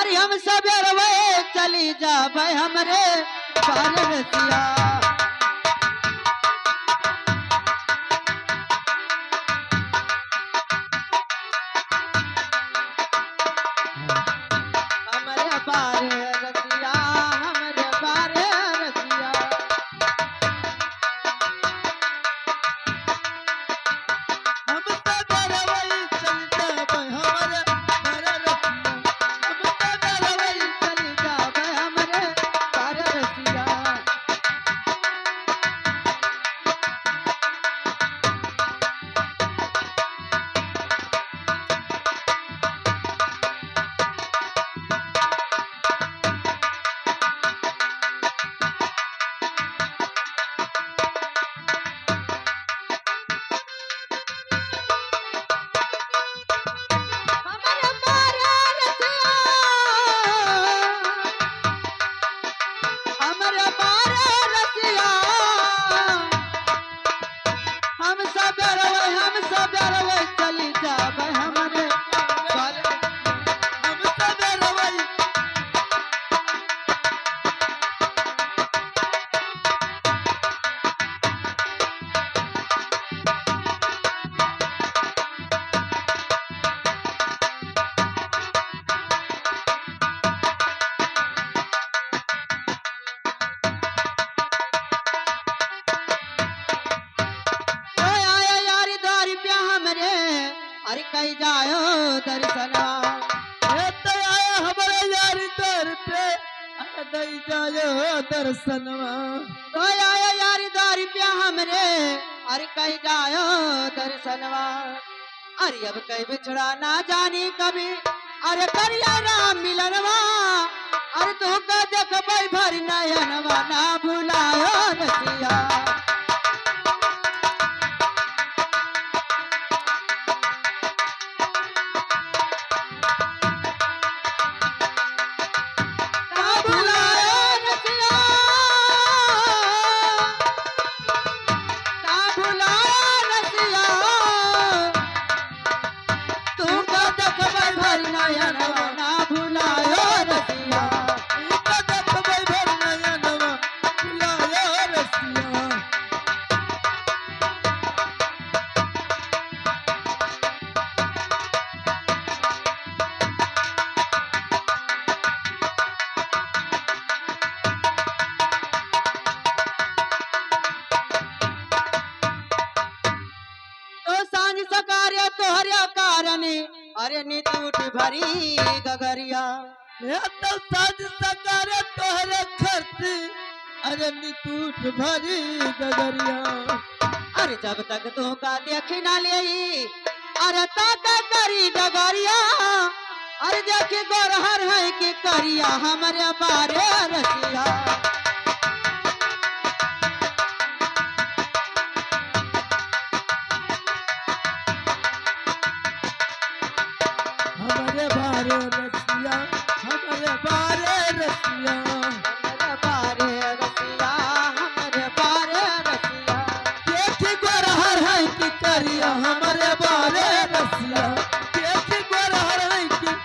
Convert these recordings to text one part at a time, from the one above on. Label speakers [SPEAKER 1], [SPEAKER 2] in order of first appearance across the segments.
[SPEAKER 1] अरे हम सब रवे चली जाबे हमरे बारे रसिया हमरे बारे रसिया हमरे बारे रसिया
[SPEAKER 2] हम सब रवई चलते भाई हमारे बारे रसिया
[SPEAKER 1] हम सब रवे चली जाबे हमरे बारे रसिया हमरे बारे रसिया हमरे बारे रसिया हम सब रवे चली जाबे हमरे बारे
[SPEAKER 2] हम सब रवई
[SPEAKER 1] ओए आया यारी द्वारी पे हमरे अरे कहीं जायो दर्शनवा
[SPEAKER 2] ये तो आया हमारे यार दर पे दई जायो दर्शनवा
[SPEAKER 1] ओए आया यारी द्वारी पे हमरे अरे कहीं जायो दर्शनवा अरे अब कहीं बिछड़ा ना जानी कभी अरे करिया राम मिलनवा अरे तो का देखबै भरी नयनवा ना भुलायो रसिया ना भुलायो रसिया ना भुलायो रसिया तू का देखबै भरी नयनवा ना भुलायो रसिया
[SPEAKER 2] इतना देखबै भर नयनवा बुलायो रसिया
[SPEAKER 1] तो सांझ सकारे तोहरे कारण अरे नीत उठ भरी गगरिया
[SPEAKER 2] ये तो साज सकारे तोहरे खर्ची अरे नितूट भरी गगरिया
[SPEAKER 1] अरे जब तक तू का देख ना ले अरे तक करी गगरिया अरे देखी गोरहर है कि करिया हमरे बारे रसिया
[SPEAKER 2] हमारे बारे रसिया हमारे बारे रसिया
[SPEAKER 1] हमरे बारे रसिया हमरे बारे रसिया
[SPEAKER 2] देखी गोरहर है कि करिया हमारे बारे रसिया देखी गोरहर है कि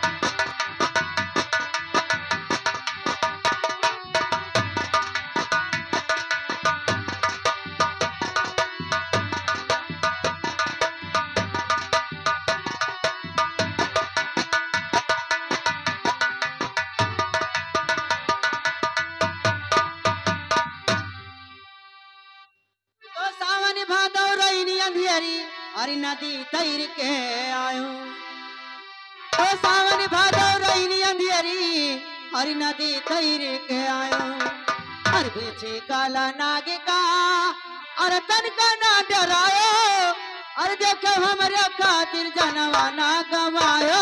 [SPEAKER 1] तो सावन भादौ रैनी अंधियरी अरे नदी तैर के आयो तो सावन भादौ रैनी अंधियरी अरे नदी तैर के आयो अरे बेचे काला नाग का अरे तन का ना डरायो अरे देखो हमारे खातिर जनवा ना गवायो